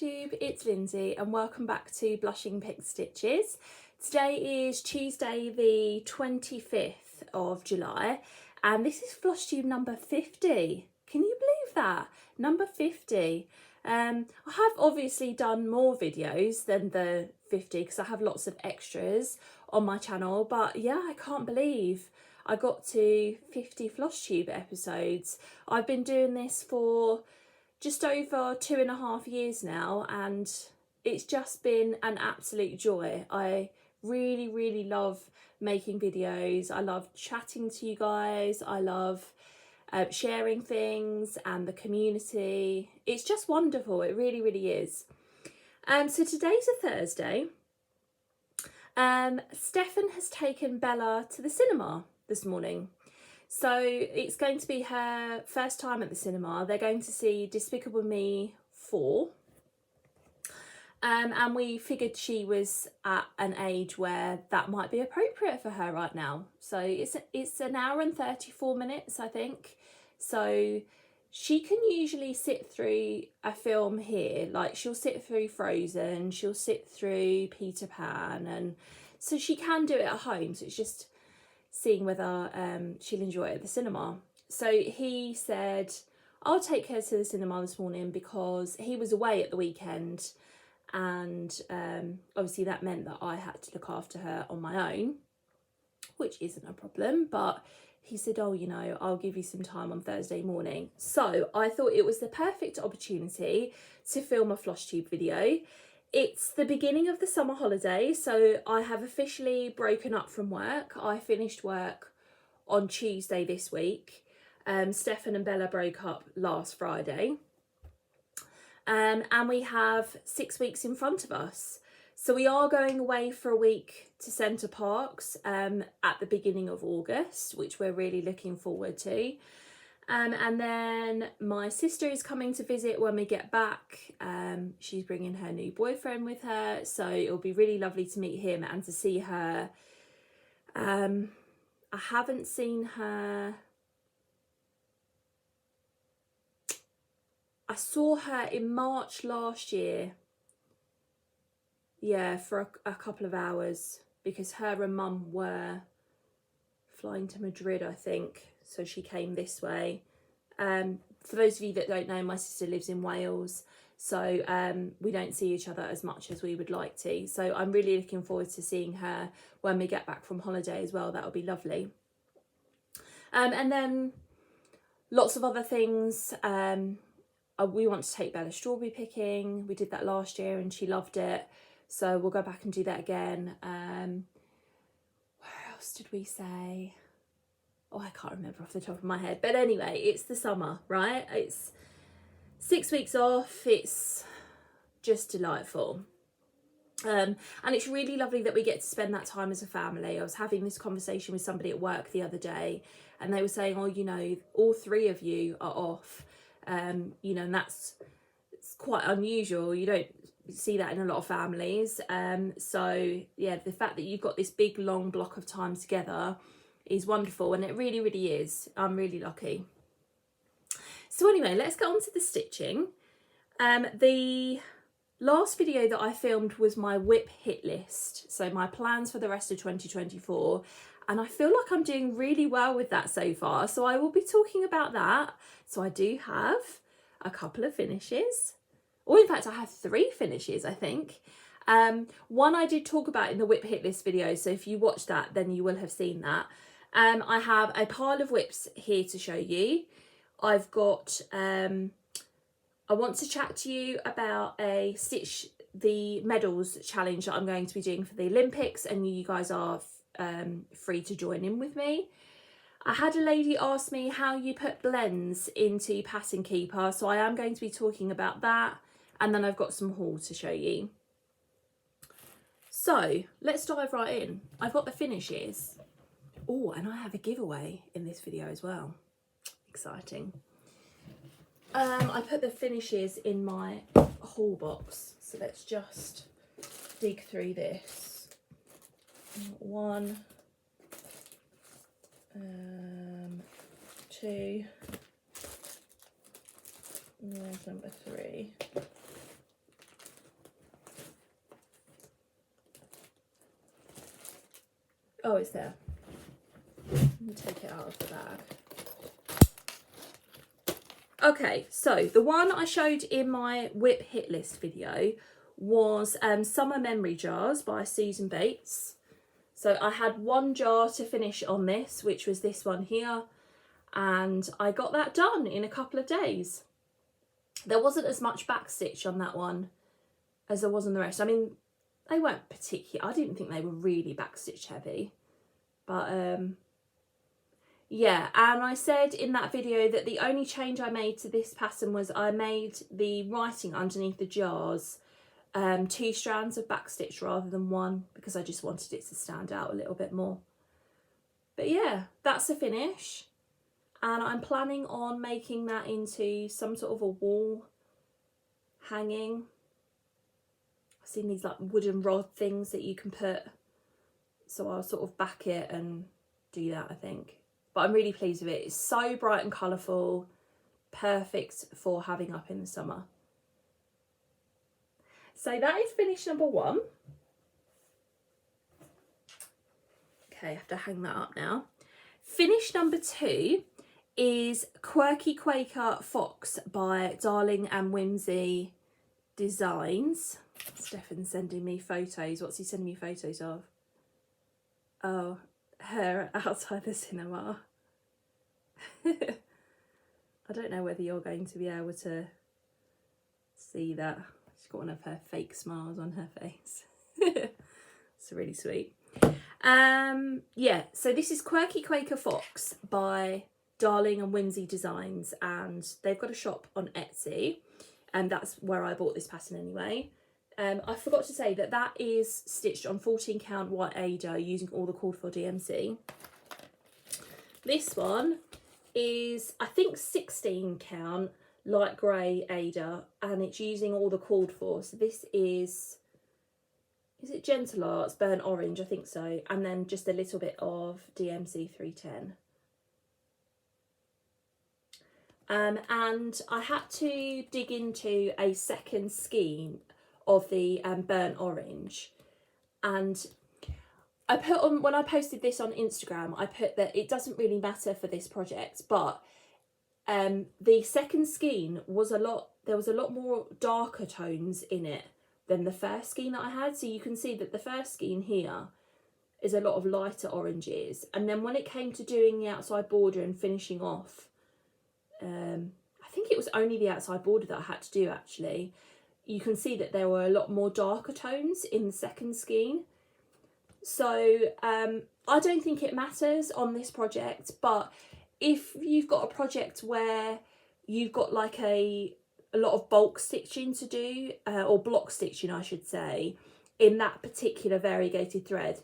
Flosstube, it's Lindsay and welcome back to Blushing Pink Stitches. Today is Tuesday the 25th of July and this is Flosstube number 50. Can you believe that? Number 50. I have obviously done more videos than the 50 because I have lots of extras on my channel, but yeah, I can't believe I got to 50 Flosstube episodes. I've been doing this for just over 2.5 years now and it's just been an absolute joy. I really love making videos. I love chatting to you guys. I love sharing things and the community. It's just wonderful. It really is. So today's a Thursday. Stefan has taken Bella to the cinema this morning. So it's going to be her first time at the cinema. They're going to see Despicable Me 4. And we figured she was at an age where that might be appropriate for her right now. So it's an hour and 34 minutes, I think. So she can usually sit through a film here. Like she'll sit through Frozen, she'll sit through Peter Pan. And so she can do it at home. So it's just seeing whether she'll enjoy it at the cinema. So he said, I'll take her to the cinema this morning because he was away at the weekend and obviously that meant that I had to look after her on my own, which isn't a problem, but he said, oh, you know, I'll give you some time on Thursday morning. So I thought it was the perfect opportunity to film a Flosstube video. It's the beginning of the summer holiday, so I have officially broken up from work. I finished work on Tuesday this week. Stefan and Bella broke up last Friday. And we have 6 weeks in front of us. So we are going away for a week to Center Parcs at the beginning of August, which we're really looking forward to. And then my sister is coming to visit when we get back. She's bringing her new boyfriend with her, so it'll be really lovely to meet him and to see her. I haven't seen her. I saw her in March last year. Yeah, for a couple of hours because her and Mum were flying to Madrid, I think. So she came this way. For those of you that don't know, my sister lives in Wales. So we don't see each other as much as we would like to. So I'm really looking forward to seeing her when we get back from holiday as well. That'll be lovely. And then lots of other things. We want to take Bella strawberry picking. We did that last year and she loved it. So we'll go back and do that again. Where else did we say? Oh, I can't remember off the top of my head. But anyway, it's the summer, right? It's 6 weeks off. It's just delightful. And it's really lovely that we get to spend that time as a family. I was having this conversation with somebody at work the other day and they were saying, oh, you know, all three of you are off. You know, and it's quite unusual. You don't see that in a lot of families. So yeah, the fact that you've got this big long block of time together is wonderful, and it really is. I'm really lucky. So anyway, let's get on to the stitching. The last video that I filmed was my whip hit list, so my plans for the rest of 2024, and I feel like I'm doing really well with that so far, so I will be talking about that. So I do have a couple of finishes, or in fact I have 3 finishes, I think. One I did talk about in the whip hit list video, so if you watch that then you will have seen that. I have a pile of whips here to show you. I've got, I want to chat to you about a Stitch the Medals challenge that I'm going to be doing for the Olympics, and you guys are free to join in with me. I had a lady ask me how you put blends into Pattern Keeper, so I am going to be talking about that, and then I've got some haul to show you. So let's dive right in. I've got the finishes. Oh, and I have a giveaway in this video as well. Exciting. I put the finishes in my haul box, so let's just dig through this. 1, 2, there's number 3. Oh, it's there. Let me take it out of the bag. Okay, so the one I showed in my whip hit list video was Summer Memory Jars by Susan Bates. So I had one jar to finish on this, which was this one here, and I got that done in a couple of days. There wasn't as much backstitch on that one as there was on the rest. I mean, they weren't particularly, I didn't think they were really backstitch heavy, but yeah. And I said in that video that the only change I made to this pattern was I made the writing underneath the jars 2 strands of backstitch rather than 1, because I just wanted it to stand out a little bit more. But yeah, that's the finish, and I'm planning on making that into some sort of a wall hanging. I've seen these like wooden rod things that you can put, so I'll sort of back it and do that, I think. But I'm really pleased with it. It's so bright and colourful, perfect for having up in the summer. So that is finish number 1. Okay, I have to hang that up now. Finish number 2 is Quirky Quaker Fox by Darling and Whimsy Designs. Stefan's sending me photos. What's he sending me photos of? Oh, her outside the cinema. I don't know whether you're going to be able to see that. She's got one of her fake smiles on her face. It's really sweet. Yeah, so this is Quirky Quaker Fox by Darling and Whimsy Designs, and they've got a shop on Etsy, and that's where I bought this pattern anyway. I forgot to say that that is stitched on 14 count white Ada using all the called for DMC. This one is, I think, 16 count light grey Ada, and it's using all the called for. So this is it Gentle Arts Burnt Orange? I think so. And then just a little bit of DMC 310. And I had to dig into a second skein of the burnt orange, and I put on, when I posted this on Instagram, I put that it doesn't really matter for this project, but the second skein was there was a lot more darker tones in it than the first skein that I had. So you can see that the first skein here is a lot of lighter oranges, and then when it came to doing the outside border and finishing off, I think it was only the outside border that I had to do actually. You can see that there were a lot more darker tones in the second skein. So I don't think it matters on this project, but if you've got a project where you've got like a lot of bulk stitching to do, or block stitching I should say, in that particular variegated thread,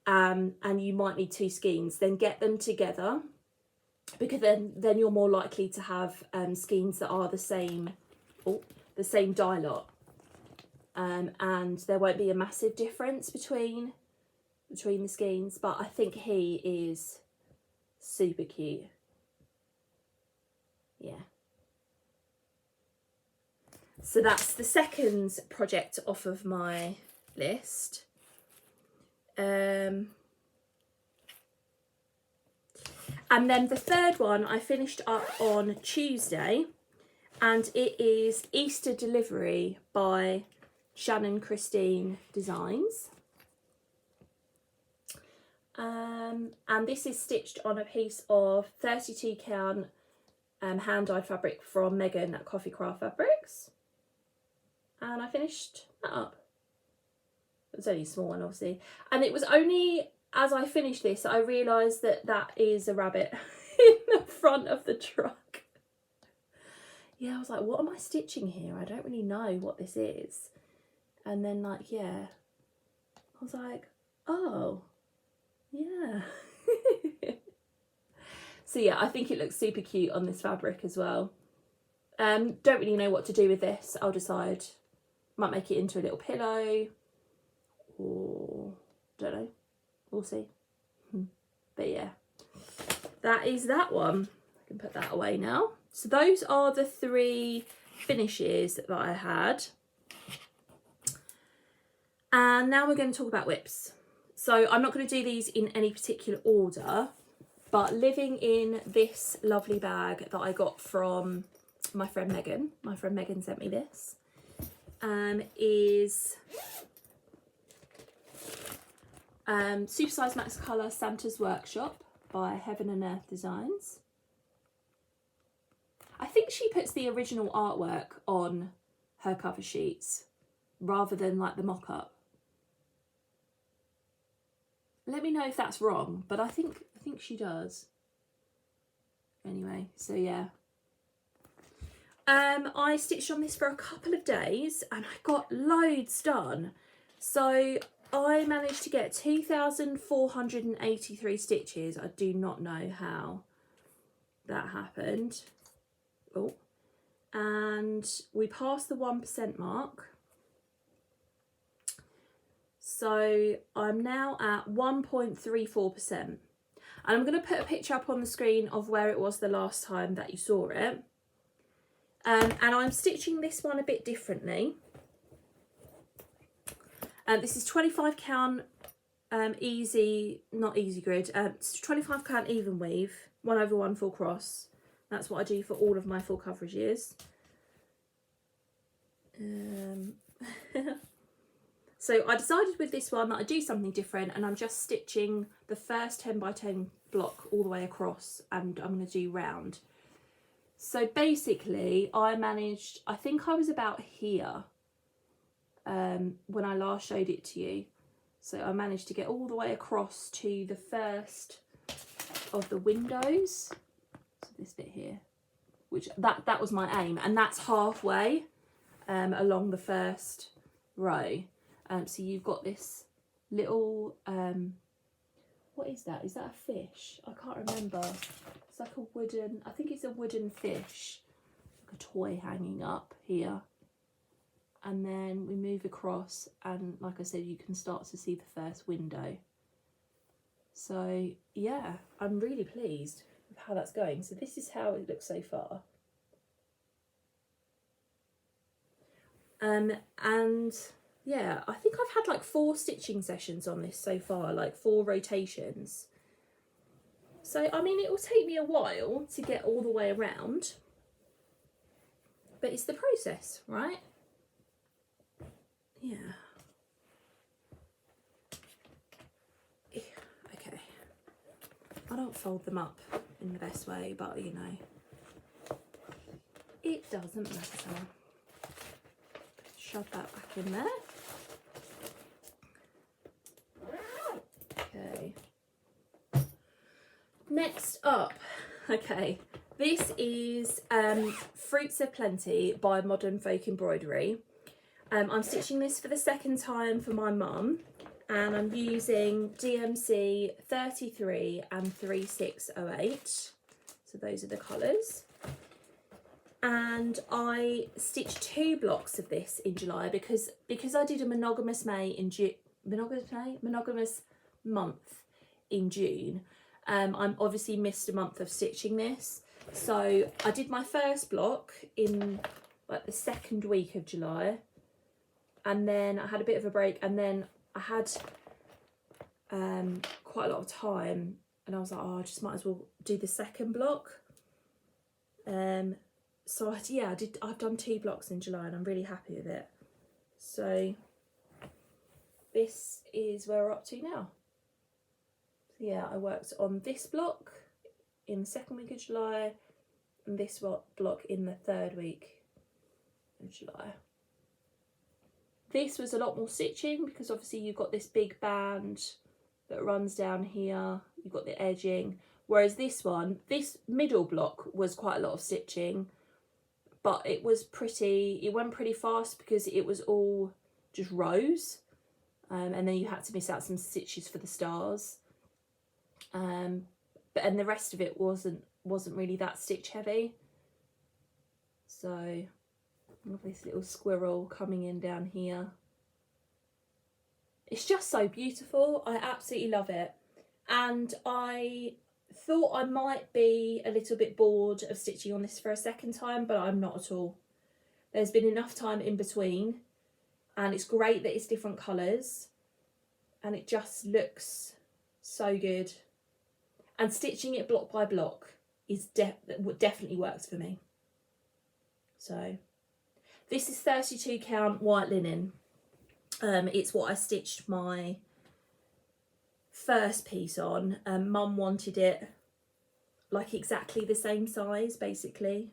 and you might need 2 skeins, then get them together, because then you're more likely to have skeins that are the same dye lot, and there won't be a massive difference between the skeins. But I think he is super cute. Yeah. So that's the second project off of my list. And then the third one I finished up on Tuesday, and it is Easter Delivery by Shannon Christine Designs. And this is stitched on a piece of 32 count hand-dyed fabric from Megan at Coffee Craft Fabrics. And I finished that up. It was only a small one, obviously. And it was only as I finished this I realised that that is a rabbit in the front of the truck. Yeah, I was like, what am I stitching here? I don't really know what this is. And then, like, yeah, I was like, oh, yeah. So yeah, I think it looks super cute on this fabric as well. Don't really know what to do with this. I'll decide. Might make it into a little pillow, or don't know. We'll see. But yeah, that is that one. I can put that away now. So those are the 3 finishes that I had. And now we're going to talk about whips. So I'm not going to do these in any particular order, but living in this lovely bag that I got from my friend Megan. My friend Megan sent me this. Is Supersize Max Colour Santa's Workshop by Heaven and Earth Designs. I think she puts the original artwork on her cover sheets rather than like the mock-up. Let me know if that's wrong, but I think she does. Anyway, so yeah. I stitched on this for a couple of days and I got loads done. So I managed to get 2,483 stitches. I do not know how that happened. Oh, and we passed the 1% mark. So I'm now at 1.34%. And I'm going to put a picture up on the screen of where it was the last time that you saw it. And I'm stitching this one a bit differently. This is 25 count not easy grid, it's 25 count even weave, 1/1 full cross. That's what I do for all of my full coverage years. So I decided with this one that I'd do something different, and I'm just stitching the first 10 by 10 block all the way across, and I'm going to do round. So basically I managed, I think I was about here when I last showed it to you. So I managed to get all the way across to the first of the windows. So this bit here, which that was my aim, and that's halfway along the first row. So you've got this little, what is that? Is that a fish? I can't remember. It's like a wooden, I think it's a wooden fish, like a toy hanging up here. And then we move across, and like I said, you can start to see the first window. So yeah, I'm really pleased with how that's going. So this is how it looks so far. And yeah, I think I've had like 4 stitching sessions on this so far, like 4 rotations. So, I mean, it will take me a while to get all the way around, but it's the process, right? Yeah. Okay. I don't fold them up in the best way, but you know, it doesn't matter. Shove that back in there. Okay. Next up, okay, this is Fruits of Plenty by Modern Folk Embroidery. I'm stitching this for the second time for my mum, and I'm using DMC 33 and 3608. So those are the colours. And I stitched 2 blocks of this in July because I did a monogamous month in June. I'm obviously missed a month of stitching this, so I did my first block in like the 2nd week of July, and then I had a bit of a break, and then I had quite a lot of time, and I was like, oh, I just might as well do the 2nd block. So I've done 2 blocks in July, and I'm really happy with it. So this is where we're up to now. So yeah, I worked on this block in the 2nd week of July, and this block in the 3rd week of July. This was a lot more stitching because obviously you've got this big band that runs down here, you've got the edging, whereas this one, this middle block was quite a lot of stitching, but it went pretty fast because it was all just rows, and then you had to miss out some stitches for the stars. And the rest of it wasn't really that stitch heavy. So I have this little squirrel coming in down here. It's just so beautiful. I absolutely love it. And I thought I might be a little bit bored of stitching on this for a 2nd time, but I'm not at all. There's been enough time in between, and it's great that it's different colours. and it just looks so good. And stitching it block by block is definitely works for me. So this is 32 count white linen. It's what I stitched my first piece on. Mum wanted it like exactly the same size, basically.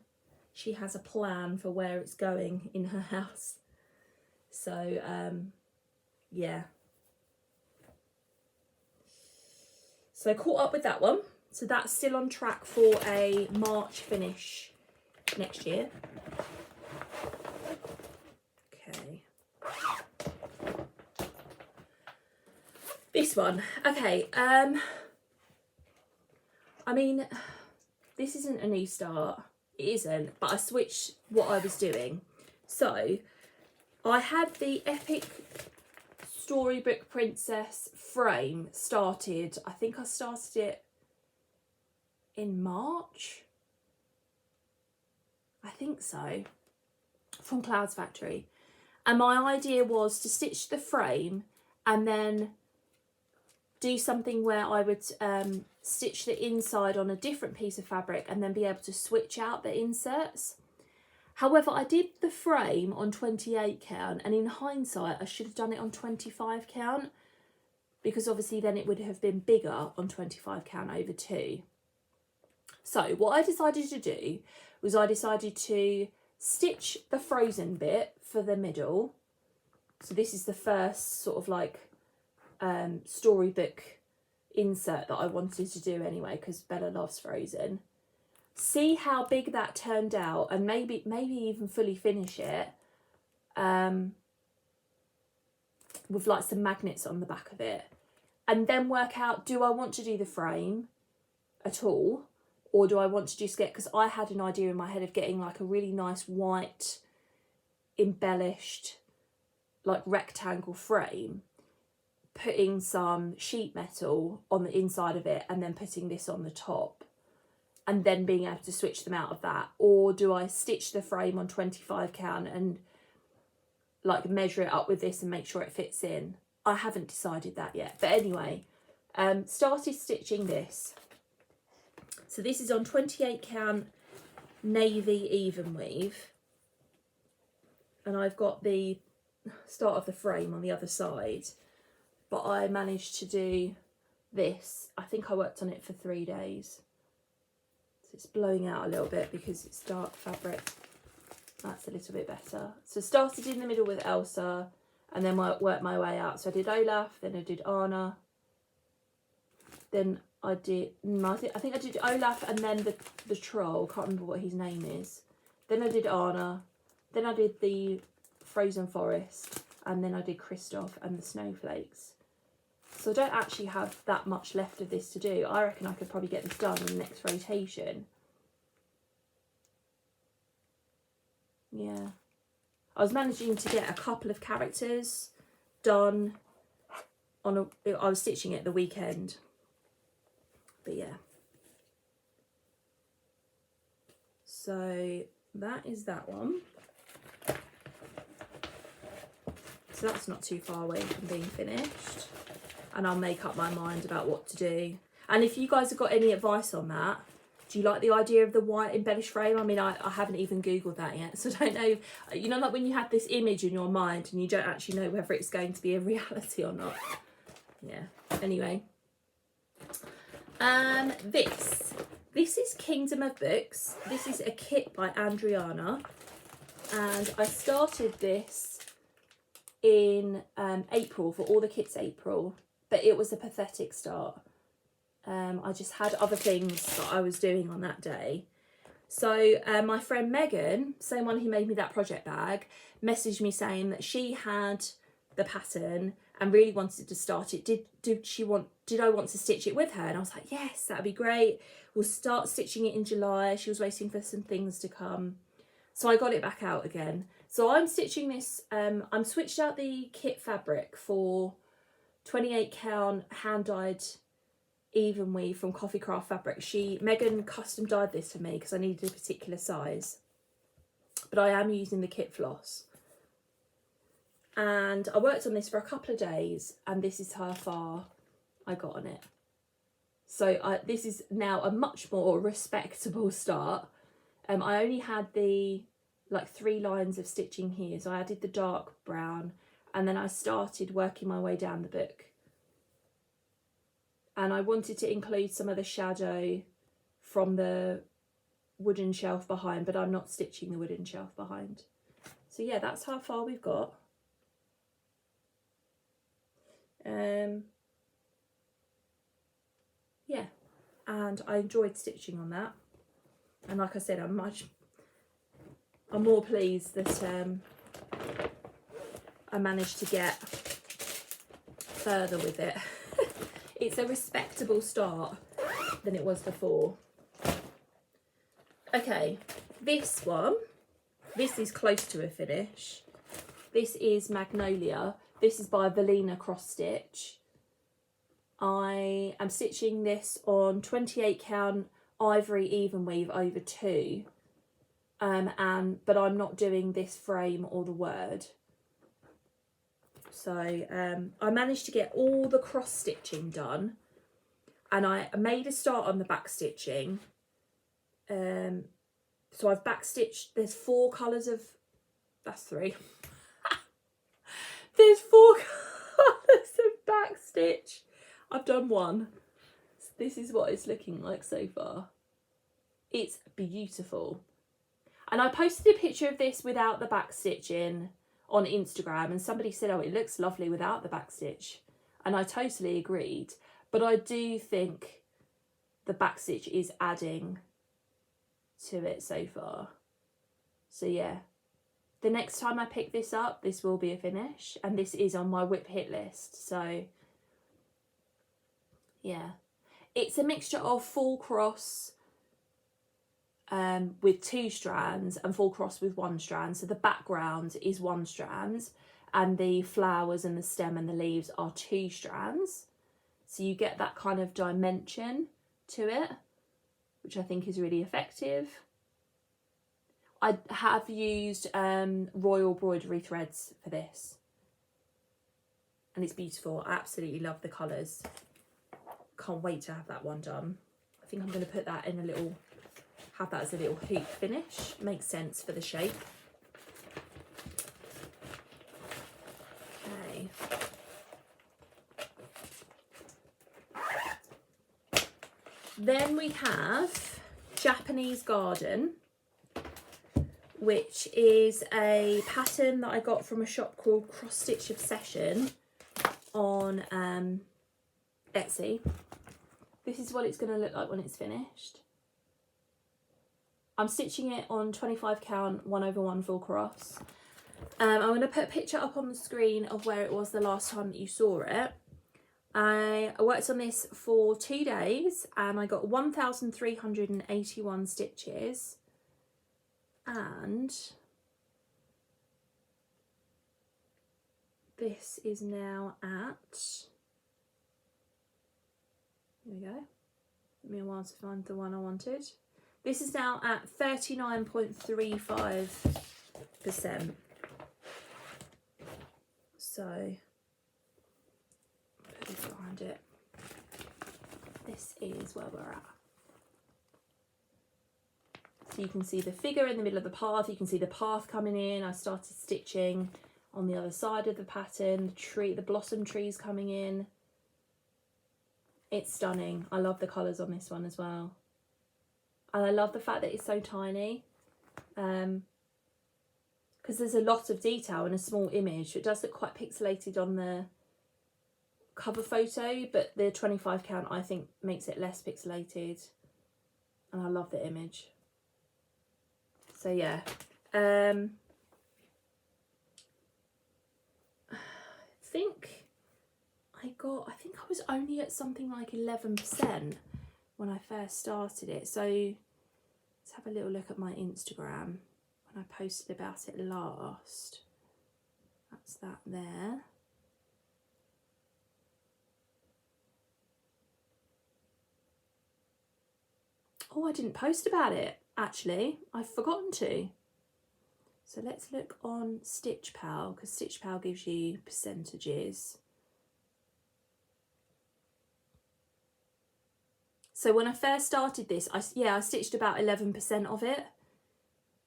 She has a plan for where it's going in her house. So yeah. So caught up with that one. So that's still on track for a March finish next year. Okay. This one. Okay. I mean, this isn't a new start. It isn't, but I switched what I was doing. So I had the Epic Storybook Princess frame started. I think I started it in March. I think so. From Clouds Factory. And my idea was to stitch the frame and then do something where I would stitch the inside on a different piece of fabric and then be able to switch out the inserts. However, I did the frame on 28 count, and in hindsight I should have done it on 25 count, because obviously then it would have been bigger on 25 count over 2. So what I decided to do was I decided to stitch the frozen bit for the middle. So this is the first sort of like storybook insert that I wanted to do anyway, because Bella loves Frozen. See how big that turned out, and maybe even fully finish it with like some magnets on the back of it, and then work out, do I want to do the frame at all, or do I want to just get, because I had an idea in my head of getting like a really nice white embellished like rectangle frame, putting some sheet metal on the inside of it and then putting this on the top, and then being able to switch them out of that. Or do I stitch the frame on 25 count and like measure it up with this and make sure it fits in? I haven't decided that yet, but anyway, started stitching this. So this is on 28 count navy even weave, and I've got the start of the frame on the other side, but I managed to do this. I think I worked on it for 3 days. So it's blowing out a little bit because it's dark fabric. That's a little bit better. So started in the middle with Elsa and then worked my way out. So I did Olaf, then I did Anna, then I did, I think I did Olaf and then the troll, can't remember what his name is. Then I did Anna, then I did the Frozen Forest, and then I did Kristoff and the Snowflakes. So I don't actually have that much left of this to do. I reckon I could probably get this done in the next rotation. Yeah. I was managing to get a couple of characters done on I was stitching it the weekend. But yeah. So that is that one. So that's not too far away from being finished. And I'll make up my mind about what to do. And if you guys have got any advice on that, do you like the idea of the white embellished frame? I mean, I haven't even Googled that yet, so I don't know. You know, like when you have this image in your mind and you don't actually know whether it's going to be a reality or not. Yeah, anyway. This is Kingdom of Books. This is a kit by Andriana. And I started this in April, for all the kits April. But it was a pathetic start. I just had other things that I was doing on that day. So my friend Megan, same one who made me that project bag, messaged me saying that she had the pattern and really wanted to start it. Did I want to stitch it with her? And I was like, yes, that'd be great. We'll start stitching it in July. She was waiting for some things to come. So I got it back out again. So I'm stitching this, I'm switched out the kit fabric for 28 count hand dyed even weave from Coffee Craft Fabric. Megan custom dyed this for me because I needed a particular size, but I am using the kit floss. And I worked on this for a couple of days, and this is how far I got on it. So this is now a much more respectable start. I only had the like 3 lines of stitching here, so I added the dark brown, and then I started working my way down the book. And I wanted to include some of the shadow from the wooden shelf behind, but I'm not stitching the wooden shelf behind. So yeah, that's how far we've got. Yeah, and I enjoyed stitching on that. And like I said, I'm more pleased that I managed to get further with it. It's a respectable start than it was before. Okay, this one, this is close to a finish. This is Magnolia. This is by Velina Cross Stitch. I am stitching this on 28 count ivory even weave over 2. But I'm not doing this frame or the word. So I managed to get all the cross stitching done, and I made a start on the back stitching. So I've back stitched, there's 4 colours of, that's 3. There's 4 colours of back stitch. I've done 1. This is what it's looking like so far. It's beautiful. And I posted a picture of this without the back stitching on Instagram, and somebody said, oh, it looks lovely without the back stitch. And I totally agreed. But I do think the back stitch is adding to it so far. So yeah, the next time I pick this up, this will be a finish, and this is on my whip hit list. So yeah, it's a mixture of full cross with 2 strands and full cross with 1 strand. So the background is 1 strand, and the flowers and the stem and the leaves are 2 strands. So you get that kind of dimension to it, which I think is really effective. I have used royal embroidery threads for this, and it's beautiful. I absolutely love the colours. Can't wait to have that one done. I think I'm going to put that in a little, have that as a little hoop finish. Makes sense for the shape. Okay. Then we have Japanese Garden, which is a pattern that I got from a shop called Cross Stitch Obsession on Etsy. This is what it's going to look like when it's finished. I'm stitching it on 25 count 1/1 full cross. I'm going to put a picture up on the screen of where it was the last time that you saw it. I worked on this for 2 days, and I got 1,381 stitches, and this is now at, here we go, took me a while to find the one I wanted. This is now at 39.35%. So put this behind it. This is where we're at. So you can see the figure in the middle of the path. You can see the path coming in. I started stitching on the other side of the pattern. The tree, the blossom trees coming in. It's stunning. I love the colours on this one as well. And I love the fact that it's so tiny. Because there's a lot of detail in a small image. It does look quite pixelated on the cover photo, but the 25 count I think makes it less pixelated, and I love the image. So yeah, I think I was only at something like 11% when I first started it. So let's have a little look at my Instagram when I posted about it last. That's that there. Oh, I didn't post about it, actually. I've forgotten to. So let's look on Stitch Pal, because Stitch Pal gives you percentages. So when I first started this, I stitched about 11% of it.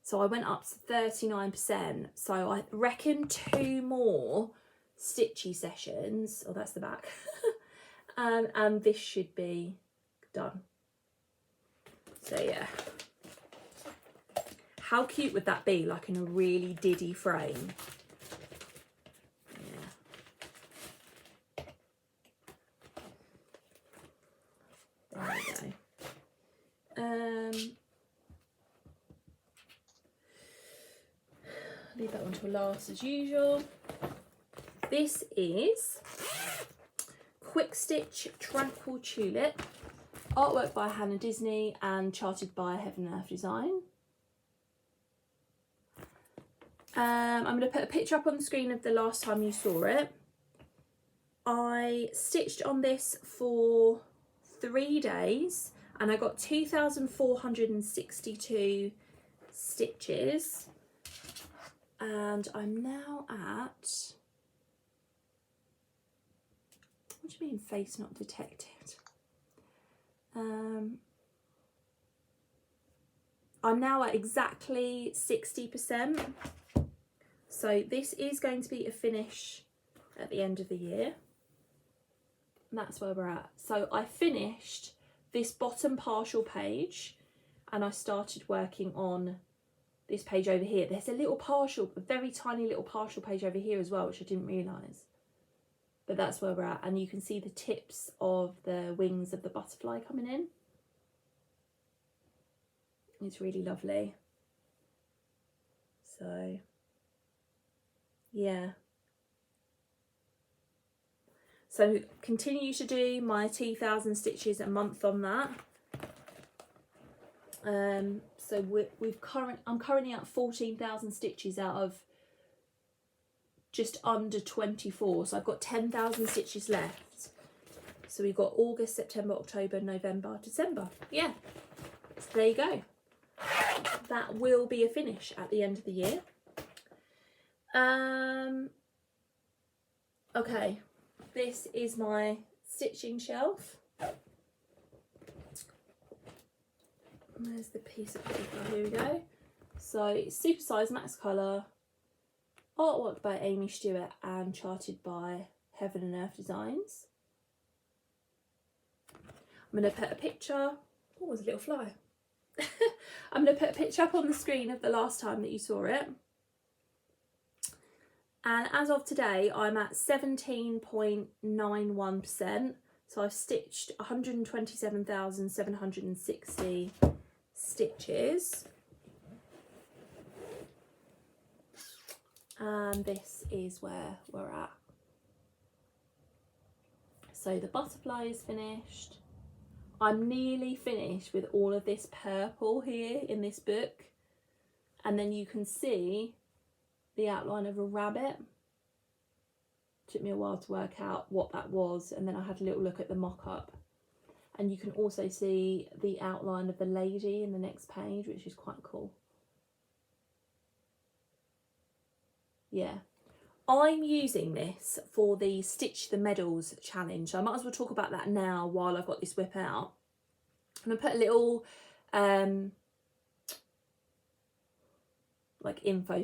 So I went up to 39%. So I reckon 2 more Stitchy sessions, oh that's the back, and this should be done. So yeah. How cute would that be, like in a really diddy frame? Yeah. There we go. Leave that one till last as usual. This is Quick Stitch Tranquil Tulip. Artwork by Hannah Disney and charted by Heaven and Earth Design. I'm going to put a picture up on the screen of the last time you saw it. I stitched on this for 3 days and I got 2,462 stitches. And I'm now at, what do you mean face not detected? I'm now at exactly 60%. So this is going to be a finish at the end of the year. And that's where we're at. So I finished this bottom partial page and I started working on this page over here. There's a little partial, a very tiny little partial page over here as well, which I didn't realise. But that's where we're at. And you can see the tips of the wings of the butterfly coming in. It's really lovely. So, yeah. So continue to do my 2,000 stitches a month on that. So I'm currently at 14,000 stitches out of just under 24. So I've got 10,000 stitches left. So we've got August, September, October, November, December. Yeah. So there you go. That will be a finish at the end of the year. Okay. This is my stitching shelf. There's the piece of paper, here we go. So it's super size, max colour, artwork by Amy Stewart and charted by Heaven and Earth Designs. I'm going to put a picture, oh there's a little fly. I'm going to put a picture up on the screen of the last time that you saw it. And as of today, I'm at 17.91%. So I've stitched 127,760 stitches. And this is where we're at. So the butterfly is finished. I'm nearly finished with all of this purple here in this book. And then you can see the outline of a rabbit. Took me a while to work out what that was, and then I had a little look at the mock-up. And you can also see the outline of the lady in the next page, which is quite cool. Yeah. I'm using this for the Stitch the Medals challenge. So I might as well talk about that now while I've got this whip out. I'm going to put a little like info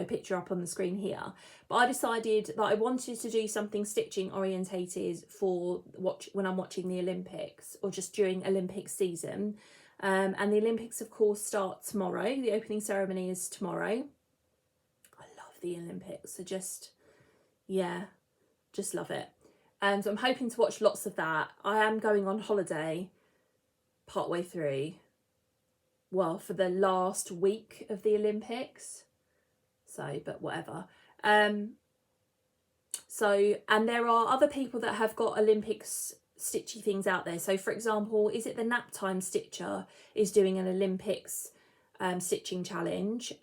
picture up on the screen here. But I decided that I wanted to do something stitching orientated for when I'm watching the Olympics or just during Olympics season. And the Olympics of course start tomorrow. The opening ceremony is tomorrow. The Olympics, so just love it. And so I'm hoping to watch lots of that. I am going on holiday partway through, well, for the last week of the Olympics, so but whatever. So, and there are other people that have got Olympics stitchy things out there. So for example, is it the Nap Time Stitcher is doing an Olympics stitching challenge.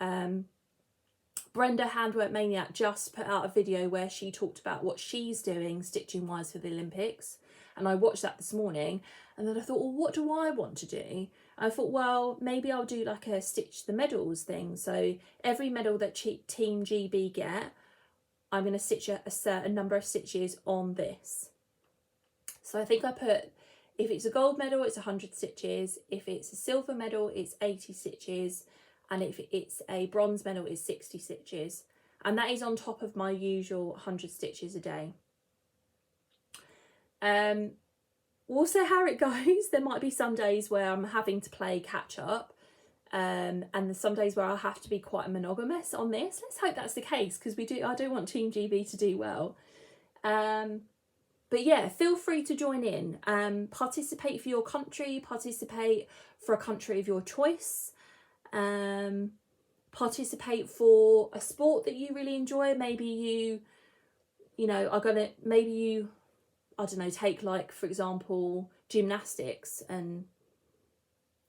Brenda Handwork Maniac just put out a video where she talked about what she's doing stitching wise for the Olympics, And I watched that this morning, and then I thought, well, what do I want to do? I thought, well, maybe I'll do like a Stitch the Medals thing. So every medal that Team GB get, I'm going to stitch a certain number of stitches on this. So I think I put, if it's a gold medal, it's 100 stitches. If it's a silver medal, it's 80 stitches. And if it's a bronze medal, it's 60 stitches. And that is on top of my usual 100 stitches a day. We'll see how it goes. There might be some days where I'm having to play catch up. And there's some days where I'll have to be quite monogamous on this. Let's hope that's the case, because I do want Team GB to do well. But yeah, feel free to join in. Participate for your country, participate for a country of your choice. Participate for a sport that you really enjoy. Maybe you know, are gonna, maybe you, I don't know, take like, for example, gymnastics and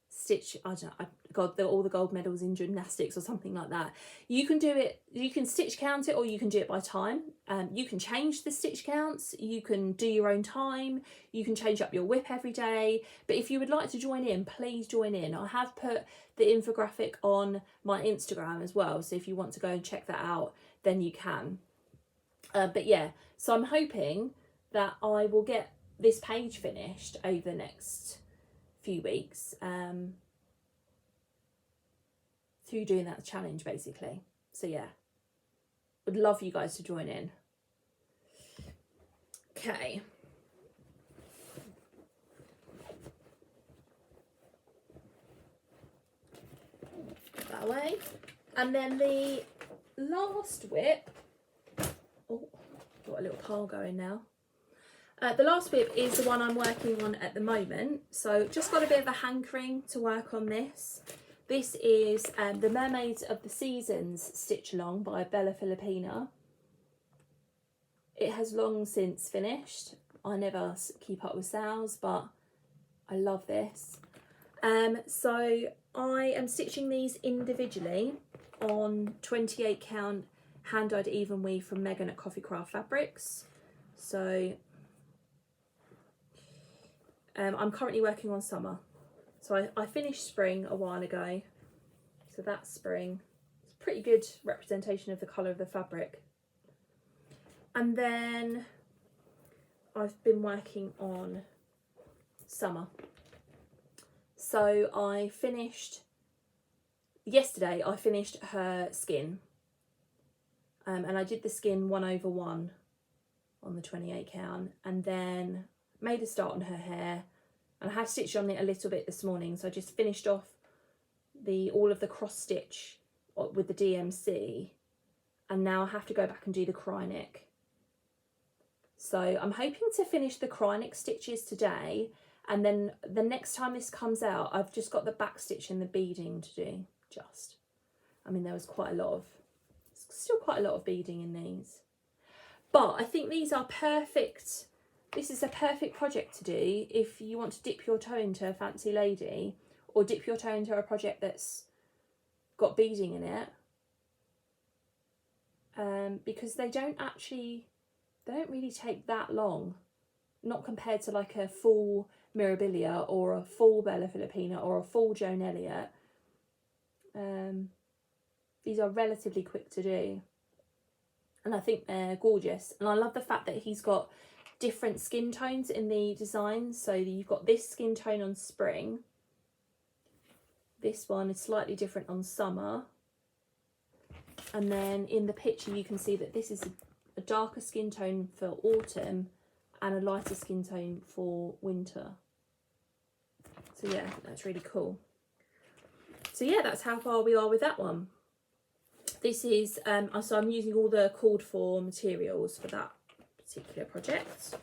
stitch, I don't know, all the gold medals in gymnastics or something like that. You can do it, you can stitch count it, or you can do it by time. You can change the stitch counts, you can do your own time, you can change up your whip every day. But if you would like to join in, please join in. I have put the infographic on my Instagram as well, so if you want to go and check that out, then you can. But yeah, so I'm hoping that I will get this page finished over the next few weeks, through doing that challenge basically. So yeah, would love you guys to join in. Okay, that way. And then the last whip, oh, got a little pile going now. The last whip is the one I'm working on at the moment. So just got a bit of a hankering to work on this. This is the Mermaids of the Seasons Stitch Along by Bella Filipina. It has long since finished. I never keep up with sales, but I love this. So I am stitching these individually on 28 count hand-dyed even weave from Megan at Coffee Craft Fabrics. So I'm currently working on summer. So I finished spring a while ago. So that's spring. It's a pretty good representation of the colour of the fabric. And then I've been working on summer. So I finished, yesterday I finished her skin. And I did the skin 1/1 on the 28 count, and then made a start on her hair, and I have stitched on it a little bit this morning. So I just finished off all of the cross stitch with the DMC, and now I have to go back and do the cry neck. So I'm hoping to finish the cry neck stitches today, and then the next time this comes out, I've just got the back stitch and the beading to do. I mean, there was still quite a lot of beading in these, but I think these are perfect. This is a perfect project to do if you want to dip your toe into a fancy lady, or dip your toe into a project that's got beading in it, because they don't really take that long, not compared to like a full Mirabilia or a full Bella Filipina or a full Joan Elliott. These are relatively quick to do, and I think they're gorgeous. And I love the fact that he's got different skin tones in the design. So you've got this skin tone on spring, this one is slightly different on summer, and then in the picture you can see that this is a darker skin tone for autumn and a lighter skin tone for winter. So yeah, that's really cool. So yeah, that's how far we are with that one. This is so I'm using all the called for materials for that particular project.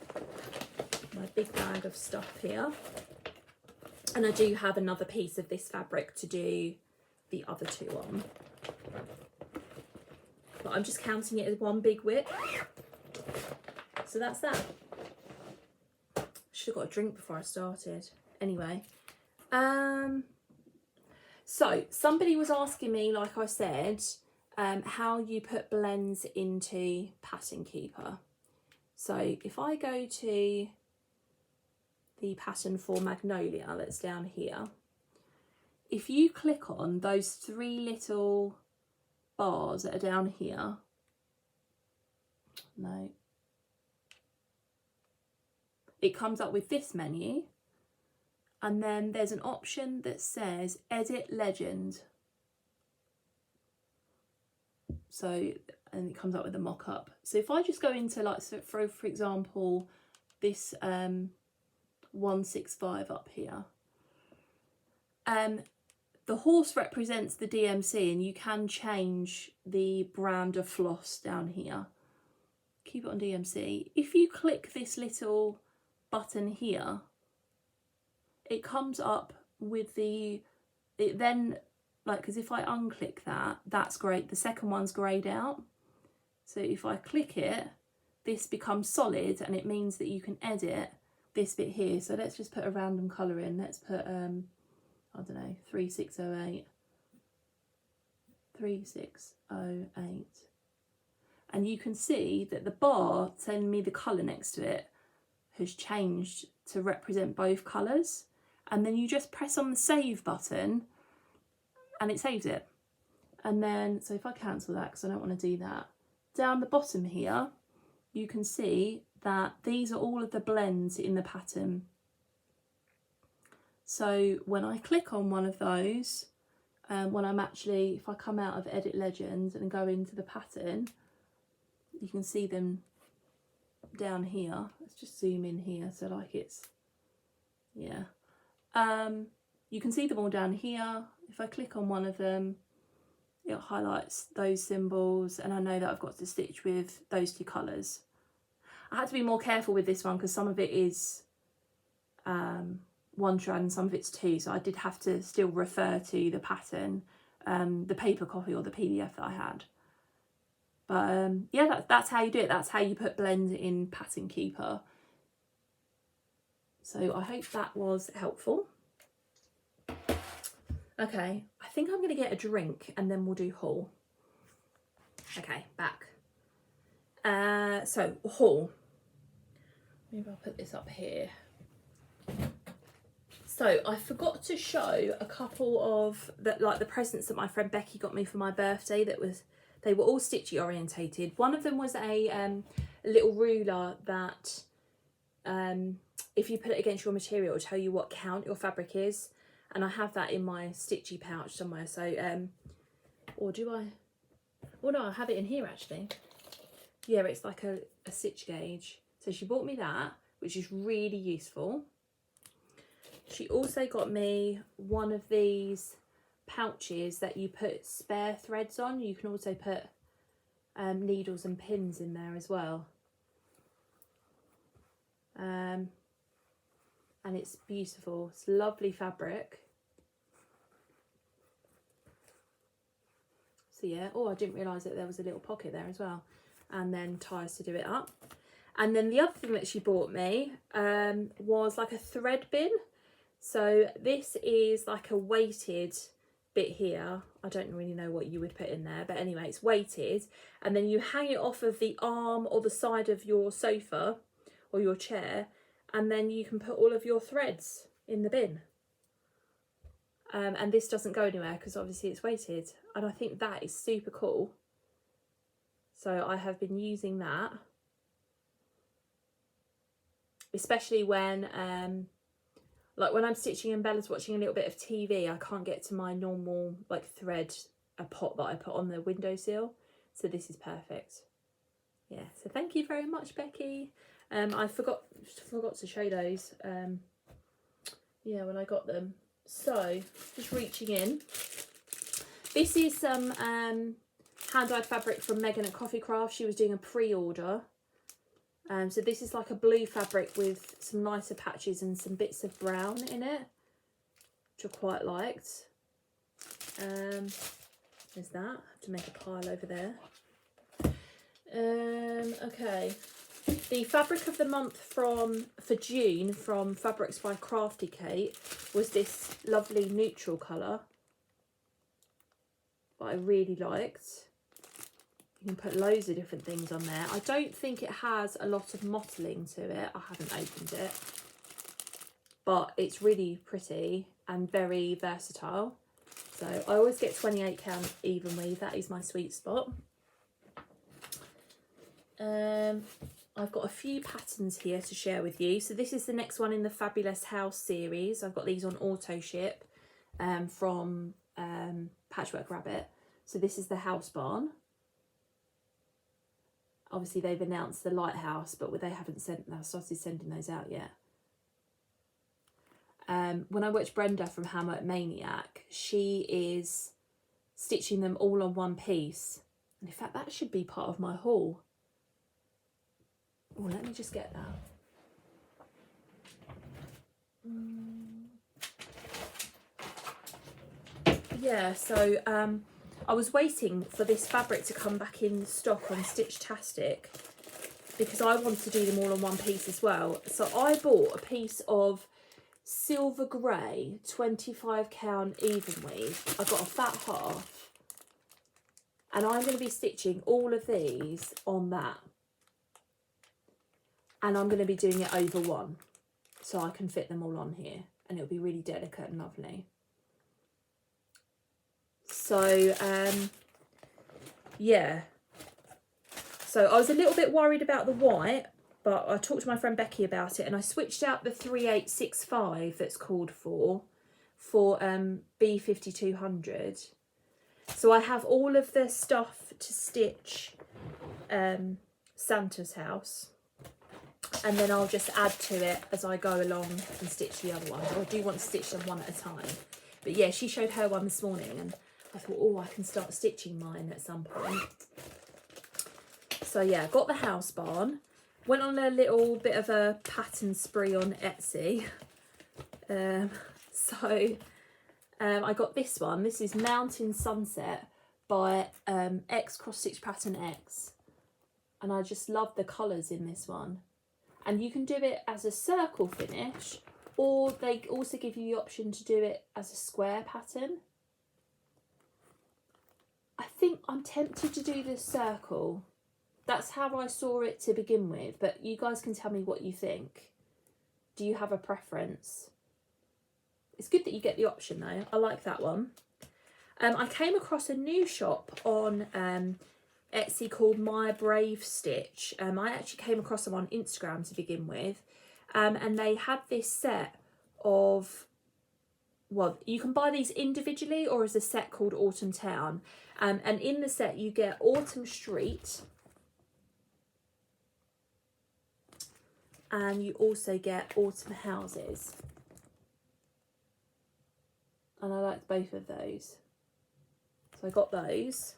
My big bag of stuff here, and I do have another piece of this fabric to do the other two on, but I'm just counting it as one big whip. So that's that. Should have got a drink before I started. Anyway, so somebody was asking me, like I said, how you put blends into Pattern Keeper. So if I go to the pattern for Magnolia that's down here, if you click on those 3 little bars that are down here, no, it comes up with this menu, and then there's an option that says Edit Legend. So, and it comes up with a mock-up. So if I just go into, like, so for example, this 165 up here, the horse represents the DMC, and you can change the brand of floss down here. Keep it on DMC. If you click this little button here, it comes up with it then, like, because if I unclick that, that's great. The second one's greyed out. So if I click it, this becomes solid, and it means that you can edit this bit here. So let's just put a random colour in. Let's put, I don't know, 3608. 3608. And you can see that the bar telling me the colour next to it has changed to represent both colours. And then you just press on the save button and it saves it. And then, so if I cancel that because I don't want to do that, down the bottom here, you can see that these are all of the blends in the pattern. So when I click on one of those, when I'm actually, if I come out of Edit Legends and go into the pattern, you can see them down here. Let's just zoom in here so like it's, yeah. You can see them all down here. If I click on one of them, it highlights those symbols, and I know that I've got to stitch with those 2 colours. I had to be more careful with this one because some of it is 1 strand and some of it's 2, so I did have to still refer to the pattern, the paper copy or the PDF that I had. But yeah, that's how you do it. That's how you put blend in Pattern Keeper. So I hope that was helpful. Okay, I think I'm going to get a drink and then we'll do haul. Okay, back. So haul. Maybe I'll put this up here. So I forgot to show a couple of the presents that my friend Becky got me for my birthday. They were all Stitchy orientated. One of them was a little ruler that if you put it against your material, it'll tell you what count your fabric is. And I have that in my Stitchy pouch somewhere. So, or do I? Oh no, I have it in here actually. Yeah, it's like a stitch gauge. So she bought me that, which is really useful. She also got me one of these pouches that you put spare threads on. You can also put needles and pins in there as well. And it's beautiful. It's lovely fabric. So yeah, oh, I didn't realise that there was a little pocket there as well. And then ties to do it up. And then the other thing that she bought me was like a thread bin. So this is like a weighted bit here. I don't really know what you would put in there, but anyway, it's weighted. And then you hang it off of the arm or the side of your sofa or your chair, and then you can put all of your threads in the bin. And this doesn't go anywhere because obviously it's weighted. And I think that is super cool. So I have been using that. Especially when, like when I'm stitching and Bella's watching a little bit of TV, I can't get to my normal like thread, a pot that I put on the windowsill. So this is perfect. Yeah, so thank you very much, Becky. I forgot to show those, yeah, when I got them. So, just reaching in. This is some hand-dyed fabric from Megan at Coffee Craft. She was doing a pre-order. So this is like a blue fabric with some nicer patches and some bits of brown in it, which I quite liked. There's that. I have to make a pile over there. Okay. The fabric of the month for June from Fabrics by Crafty Kate was this lovely neutral colour that I really liked. You can put loads of different things on there. I don't think it has a lot of mottling to it. I haven't opened it. but it's really pretty and very versatile. So I always get 28 count even weave. That is my sweet spot. I've got a few patterns here to share with you. So this is the next one in the Fabulous House series. I've got these on auto ship from Patchwork Rabbit. So this is the house barn. Obviously they've announced the lighthouse, but they haven't started sending those out yet. When I watch Brenda from Hammer Maniac, she is stitching them all on one piece. And in fact, that should be part of my haul. Oh, let me just get that. Yeah, so I was waiting for this fabric to come back in stock on Stitchtastic because I wanted to do them all on one piece as well. So I bought a piece of silver grey 25 count even weave. I got a fat half, and I'm going to be stitching all of these on that, and I'm going to be doing it over one so I can fit them all on here, and it'll be really delicate and lovely. So yeah, so I was a little bit worried about the white, but I talked to my friend Becky about it, and I switched out the 3865 that's called for B5200. So I have all of the stuff to stitch Santa's house, and then I'll just add to it as I go along and stitch the other one. I do want to stitch them one at a time. But yeah, she showed her one this morning, and I thought, oh, I can start stitching mine at some point. So yeah, got the house barn. Went on a little bit of a pattern spree on Etsy. I got this one. This is Mountain Sunset by X Cross Stitch Pattern X. And I just love the colours in this one. And you can do it as a circle finish, or they also give you the option to do it as a square pattern. I think I'm tempted to do the circle. That's how I saw it to begin with, but you guys can tell me what you think. Do you have a preference? It's good that you get the option though. I like that one. I came across a new shop on Etsy called My Brave Stitch. I actually came across them on Instagram to begin with, and they had this set of, well, you can buy these individually or as a set called Autumn Town, and in the set you get Autumn Street, and you also get Autumn Houses, and I liked both of those, so I got those.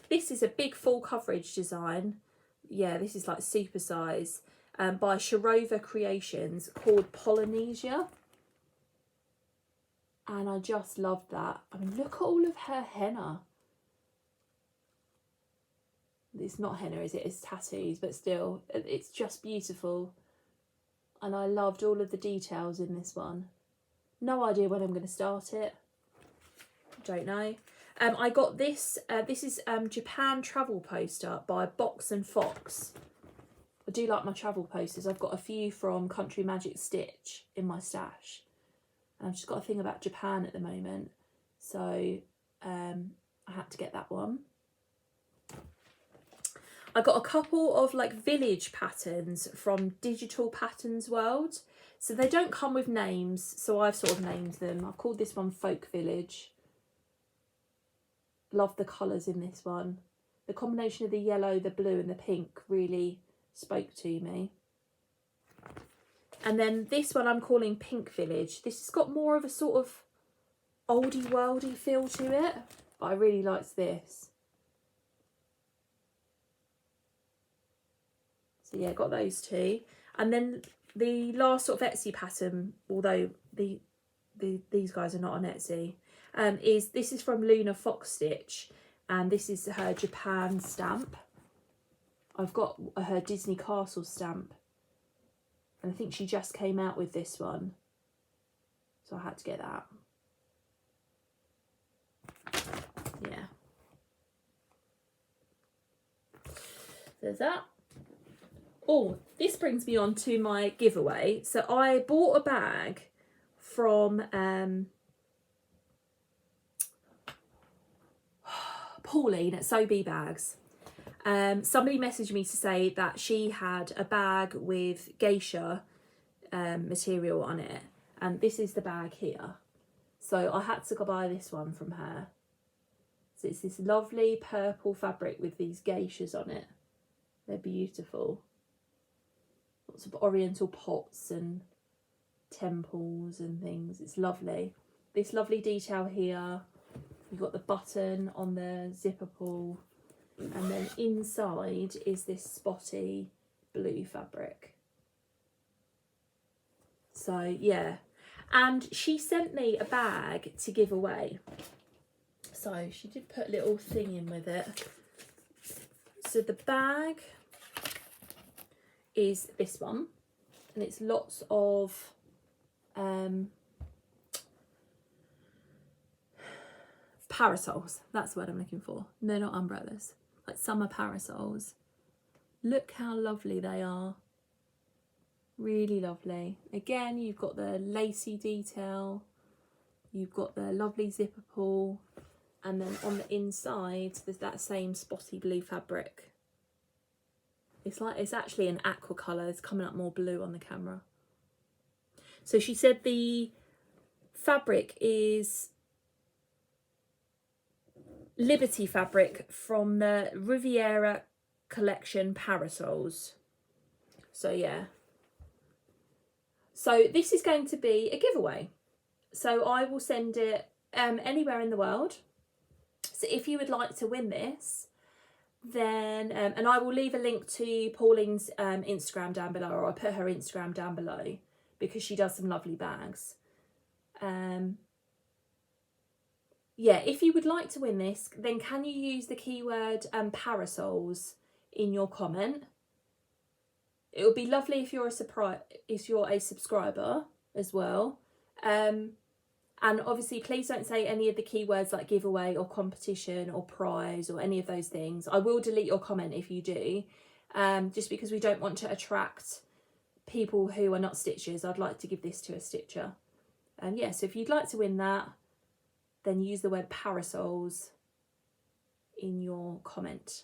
This is a big full coverage design. Yeah, this is like super size, by Sharova Creations, called Polynesia, and I just love that. I mean, look at all of her henna. It's not henna, is it? It's tattoos, but still, it's just beautiful. And I loved all of the details in this one. No idea when I'm going to start it. Don't know. I got this. This is Japan travel poster by Box and Fox. I do like my travel posters. I've got a few from Country Magic Stitch in my stash. And I've just got a thing about Japan at the moment. So I had to get that one. I got a couple of like village patterns from Digital Patterns World. So they don't come with names, so I've sort of named them. I've called this one Folk Village. Love the colours in this one. The combination of the yellow, the blue and the pink really spoke to me. And then this one I'm calling Pink Village. This has got more of a sort of oldie worldy feel to it, but I really liked this. So yeah, got those two. And then the last sort of Etsy pattern, although these guys are not on Etsy, this is from Luna Fox Stitch, and this is her Japan stamp. I've got her Disney Castle stamp, and I think she just came out with this one, so I had to get that. Yeah, there's that. Oh, this brings me on to my giveaway. So I bought a bag from Pauline at Sobe Bags. Somebody messaged me to say that she had a bag with geisha material on it, and this is the bag here. So I had to go buy this one from her. So it's this lovely purple fabric with these geishas on it. They're beautiful. Lots of oriental pots and temples and things. It's lovely. This lovely detail here. You've got the button on the zipper pull, and then inside is this spotty blue fabric. So yeah, and she sent me a bag to give away. So she did put a little thing in with it. So the bag is this one, and it's lots of parasols. That's the word I'm looking for. They're not umbrellas, like summer parasols. Look how lovely they are. Really lovely. Again, you've got the lacy detail, you've got the lovely zipper pull, and then on the inside there's that same spotty blue fabric. It's actually an aqua colour. It's coming up more blue on the camera. So she said the fabric is Liberty fabric from the Riviera collection parasols. So yeah. So this is going to be a giveaway. So I will send it anywhere in the world. So if you would like to win this, then and I will leave a link to Pauline's Instagram down below, or I'll put her Instagram down below because she does some lovely bags. Yeah, if you would like to win this, then can you use the keyword parasols in your comment? It would be lovely if you're a subscriber as well. And obviously, please don't say any of the keywords like giveaway or competition or prize or any of those things. I will delete your comment if you do, just because we don't want to attract people who are not stitchers. I'd like to give this to a stitcher. Yeah, so if you'd like to win that, then use the word parasols in your comment.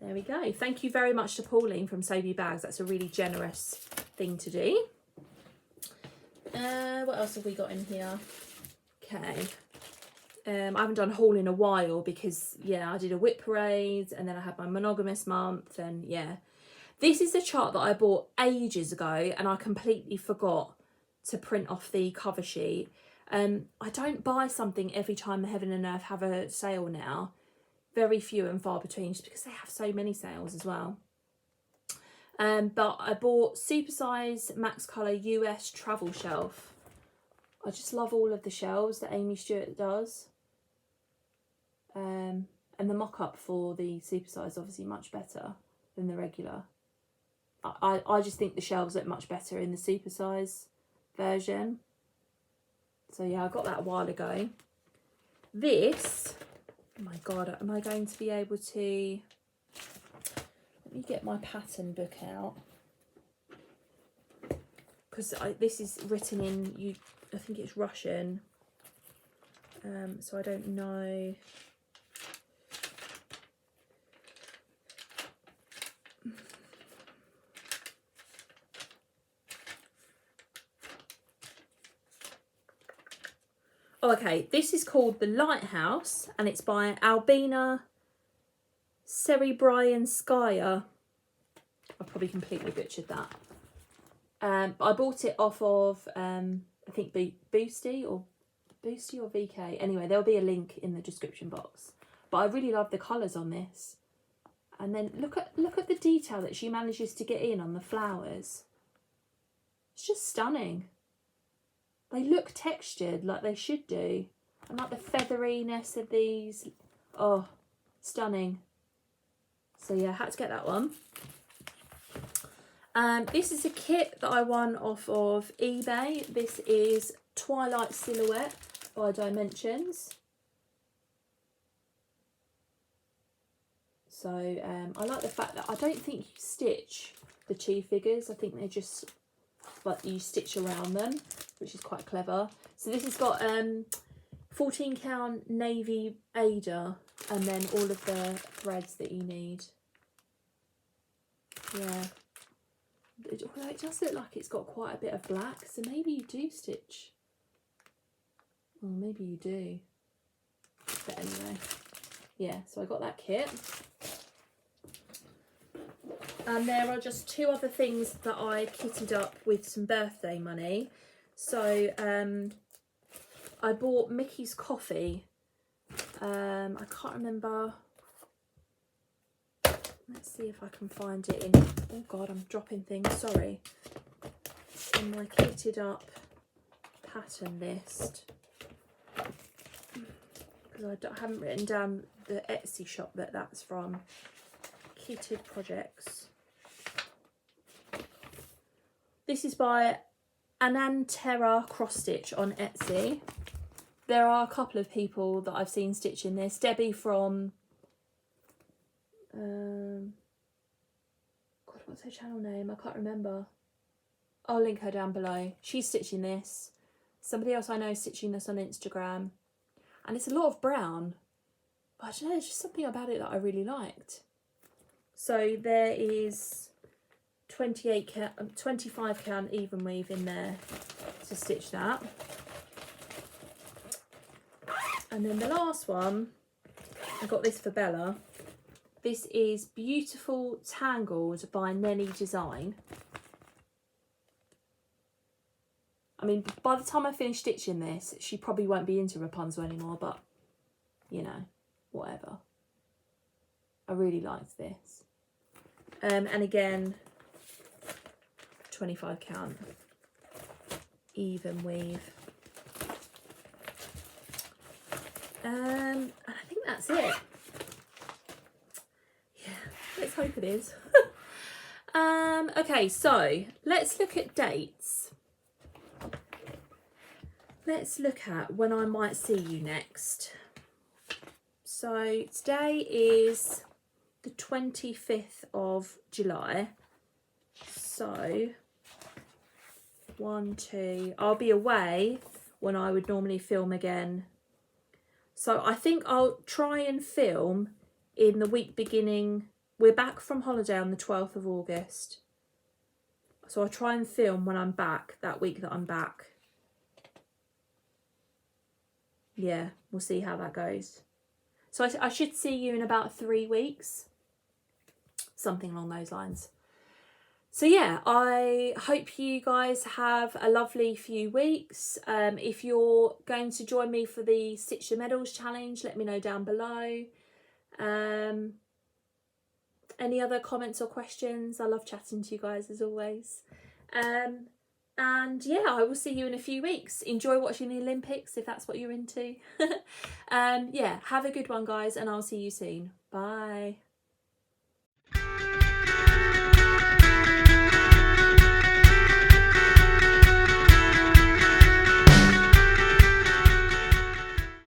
There we go. Thank you very much to Pauline from Sobe Bags. That's a really generous thing to do. What else have we got in here? Okay. I haven't done a haul in a while because, yeah, I did a whip parade and then I had my monogamous month, and yeah. This is a chart that I bought ages ago and I completely forgot to print off the cover sheet. I don't buy something every time the Heaven and Earth have a sale now. Very few and far between, just because they have so many sales as well. But I bought Supersize Max Colour US Travel Shelf. I just love all of the shelves that Amy Stewart does. And the mock-up for the Supersize obviously much better than the regular. I just think the shelves look much better in the Supersize version. So yeah, I got that a while ago. This, oh my God, am I going to be able to... Let me get my pattern book out. Because this is written in, I think it's Russian. So I don't know. Oh, okay, this is called The Lighthouse, and it's by Albina Serebryanskaya. I probably completely butchered that. But I bought it off of, I think Boosty or VK. Anyway, there'll be a link in the description box. But I really love the colours on this. And then look at the detail that she manages to get in on the flowers. It's just stunning. They look textured like they should do. And like the featheriness of these. Oh, stunning. So yeah, I had to get that one. This is a kit that I won off of eBay. This is Twilight Silhouette by Dimensions. So I like the fact that I don't think you stitch the chi figures. I think they're just like you stitch around them, which is quite clever. So this has got 14 count navy Ada and then all of the threads that you need. Yeah. Although it does look like it's got quite a bit of black, so maybe you do stitch. Or maybe you do. But anyway, yeah, so I got that kit. And there are just two other things that I kitted up with some birthday money. So I bought Mickey's coffee. I can't remember. Let's see if I can find it in. Oh God, I'm dropping things. Sorry. In my kitted up pattern list. Because I haven't written down the Etsy shop that that's from. Kitted Projects. This is by Anantera Cross Stitch on Etsy. There are a couple of people that I've seen stitching this. Debbie from God, what's her channel name? I can't remember. I'll link her down below. She's stitching this. Somebody else I know is stitching this on Instagram. And it's a lot of brown. But I don't know, there's just something about it that I really liked. So there is 25 count even weave in there to stitch that. And then the last one, I got this for Bella. This is Beautiful Tangled by Nelly Design. I mean, by the time I finish stitching this, she probably won't be into Rapunzel anymore, but, you know, whatever. I really liked this. And again, 25 count even weave. And I think that's it. Yeah, let's hope it is. Okay, so let's look at dates. Let's look at when I might see you next. So today is the 25th of July. So 1, 2, I'll be away when I would normally film again. So I think I'll try and film in the week beginning. We're back from holiday on the 12th of August. So I'll try and film when I'm back, that week that I'm back. Yeah, we'll see how that goes. So I should see you in about 3 weeks. Something along those lines. So yeah, I hope you guys have a lovely few weeks. If you're going to join me for the Stitch Your Medals challenge, let me know down below. Any other comments or questions? I love chatting to you guys as always. And yeah, I will see you in a few weeks. Enjoy watching the Olympics if that's what you're into. Yeah, have a good one, guys, and I'll see you soon. Bye.